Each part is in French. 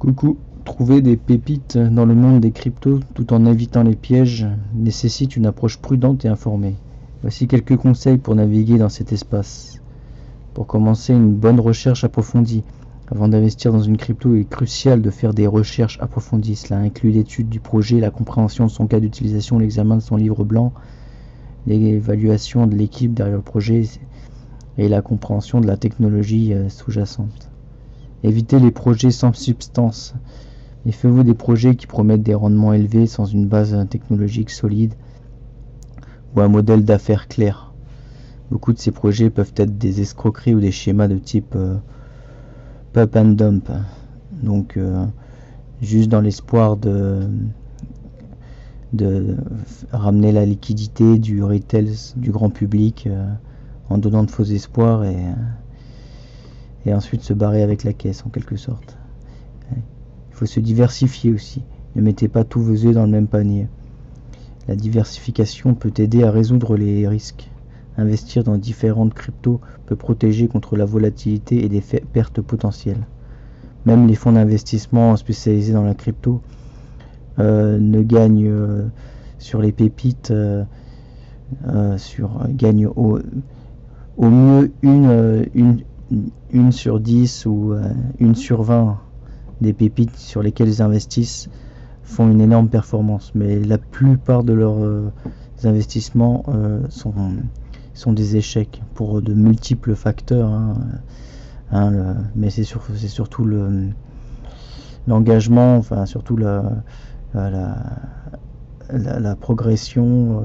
Coucou, trouver des pépites dans le monde des cryptos tout en évitant les pièges nécessite une approche prudente et informée. Voici quelques conseils pour naviguer dans cet espace. Pour commencer, une bonne recherche approfondie. Avant d'investir dans une crypto, il est crucial de faire des recherches approfondies. Cela inclut l'étude du projet, la compréhension de son cas d'utilisation, l'examen de son livre blanc, l'évaluation de l'équipe derrière le projet et la compréhension de la technologie sous-jacente. Évitez les projets sans substance. Méfiez-vous des projets qui promettent des rendements élevés sans une base technologique solide ou un modèle d'affaires clair. Beaucoup de ces projets peuvent être des escroqueries ou des schémas de type pump and dump. Donc, juste dans l'espoir de ramener la liquidité du retail, du grand public, en donnant de faux espoirs et ensuite se barrer avec la caisse en quelque sorte. Il faut se diversifier aussi. Ne mettez pas tous vos œufs dans le même panier. La diversification peut aider à résoudre les risques. Investir dans différentes cryptos peut protéger contre la volatilité et des pertes potentielles. Même les fonds d'investissement spécialisés dans la crypto ne gagnent sur les pépites, gagnent au mieux une sur 10 ou une sur 20 des pépites sur lesquelles ils investissent font une énorme performance, mais la plupart de leurs investissements sont des échecs pour de multiples facteurs, mais c'est surtout l'engagement, enfin surtout la progression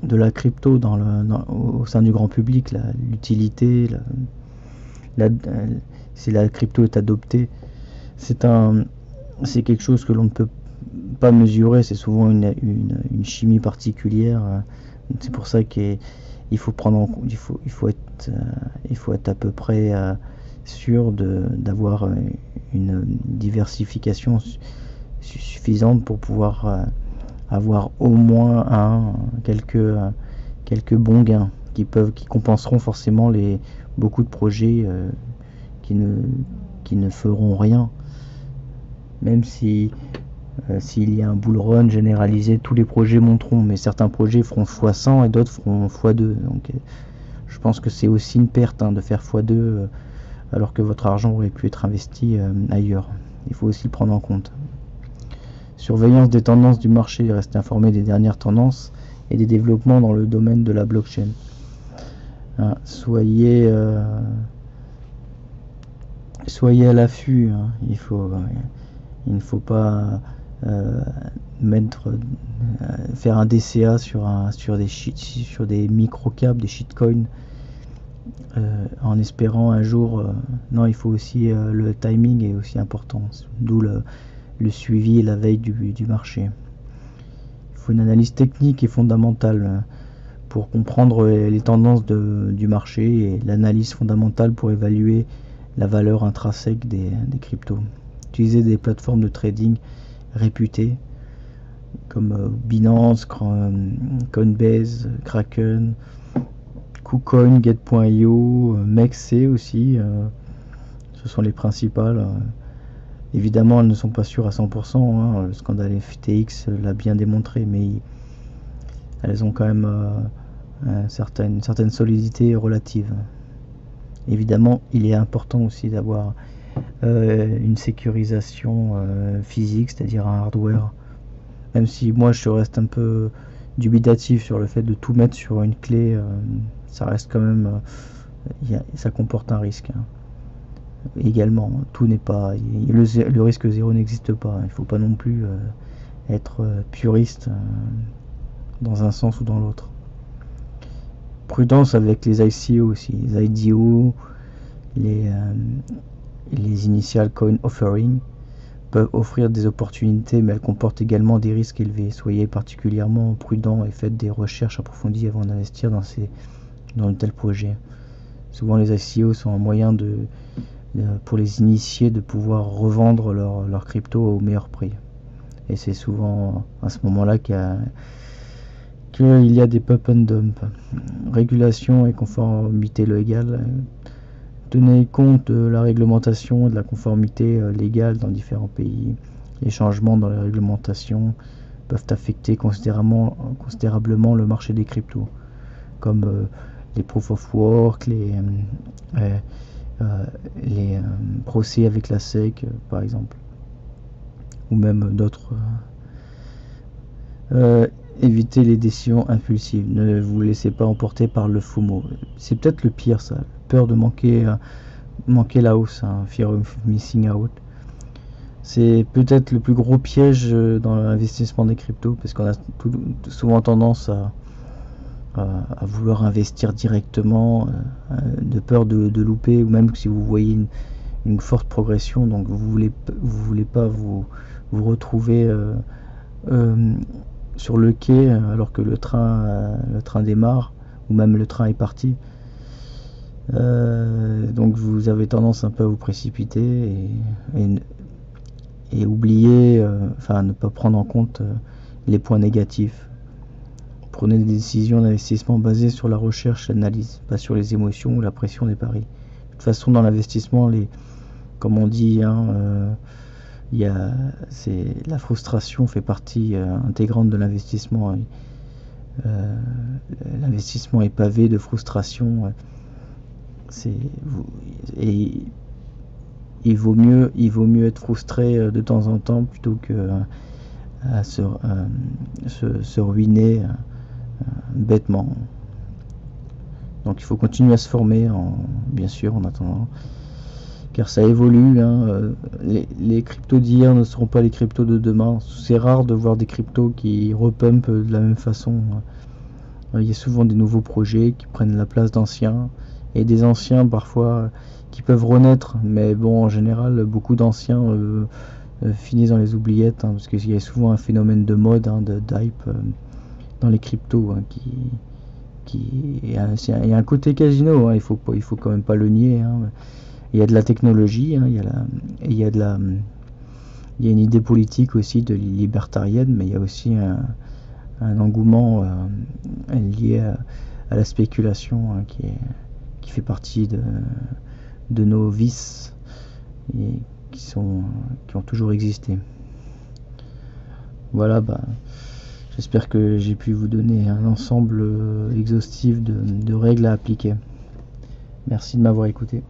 de la crypto au sein du grand public, l'utilité, si la crypto est adoptée, c'est quelque chose que l'on ne peut pas mesurer, c'est souvent une chimie particulière. C'est pour ça qu'il faut prendre en compte, il faut être à peu près sûr d'avoir une diversification suffisante pour pouvoir avoir au moins quelques bons gains qui compenseront forcément beaucoup de projets qui ne feront rien. Même s'il y a un bull run généralisé, tous les projets monteront, mais certains projets feront x100 et d'autres feront x2. Donc je pense que c'est aussi une perte de faire x2 alors que votre argent aurait pu être investi ailleurs. Il faut aussi le prendre en compte. Surveillance des tendances du marché, restez informé des dernières tendances et des développements dans le domaine de la blockchain. Soyez à l'affût. Il ne faut pas faire un DCA sur des microcaps, des shitcoins, en espérant un jour. Non, il faut aussi le timing est aussi important, d'où le suivi et la veille du marché. Il faut une analyse technique et fondamentale pour comprendre les tendances du marché et l'analyse fondamentale pour évaluer la valeur intrinsèque des cryptos. Utilisez des plateformes de trading réputées comme Binance, Coinbase, Kraken, KuCoin, Get.io, MEXC aussi. Ce sont les principales. Évidemment, elles ne sont pas sûres à 100%. Le scandale FTX l'a bien démontré, mais elles ont quand même une certaine solidité relative. Évidemment, il est important aussi d'avoir une sécurisation physique, c'est-à-dire un hardware. Même si moi je reste un peu dubitatif sur le fait de tout mettre sur une clé, ça reste quand même, ça comporte un risque. Également, tout n'est pas, le risque zéro n'existe pas. Il ne faut pas non plus être puriste dans un sens ou dans l'autre. Prudence avec les ICO aussi, les IDO, les initial coin offering peuvent offrir des opportunités, mais elles comportent également des risques élevés. Soyez particulièrement prudent et faites des recherches approfondies avant d'investir dans de tels projets. Souvent les ICO sont un moyen pour les initiés de pouvoir revendre leur crypto au meilleur prix. Et c'est souvent à ce moment-là qu'il y a des pump and dump. Régulation et conformité légale. Tenez compte de la réglementation et de la conformité légale dans différents pays. Les changements dans les réglementations peuvent affecter considérablement le marché des cryptos, comme les proof of work, les procès avec la SEC, par exemple, ou même d'autres. Évitez les décisions impulsives. Ne vous laissez pas emporter par le FOMO. C'est peut-être le pire, ça. Peur de manquer la hausse, hein, fear of missing out. C'est peut-être le plus gros piège dans l'investissement des cryptos, parce qu'on a souvent tendance à vouloir investir directement, de peur de louper, ou même si vous voyez une forte progression, donc vous voulez pas vous retrouver sur le quai alors que le train démarre, ou même le train est parti. Donc vous avez tendance un peu à vous précipiter et oublier, ne pas prendre en compte les points négatifs. Prenez des décisions d'investissement basées sur la recherche et l'analyse, pas sur les émotions ou la pression des paris. De toute façon, dans l'investissement, comme on dit, la frustration fait partie intégrante de l'investissement. L'investissement est pavé de frustration. Et il vaut mieux être frustré de temps en temps plutôt que à se ruiner bêtement. Donc il faut continuer à se former, bien sûr, en attendant, car ça évolue. Les cryptos d'hier ne seront pas les cryptos de demain. C'est rare de voir des cryptos qui repumpent de la même façon. Il y a souvent des nouveaux projets qui prennent la place d'anciens, et des anciens parfois qui peuvent renaître, mais bon, en général, beaucoup d'anciens finissent dans les oubliettes, parce qu'il y a souvent un phénomène de mode, d'hype dans les cryptos, il y a un côté casino, il faut quand même pas le nier. Il y a de la technologie, il y a une idée politique aussi libertarienne, mais il y a aussi un engouement lié à la spéculation, qui fait partie de nos vices et qui ont toujours existé. Voilà, j'espère que j'ai pu vous donner un ensemble exhaustif de règles à appliquer. Merci de m'avoir écouté.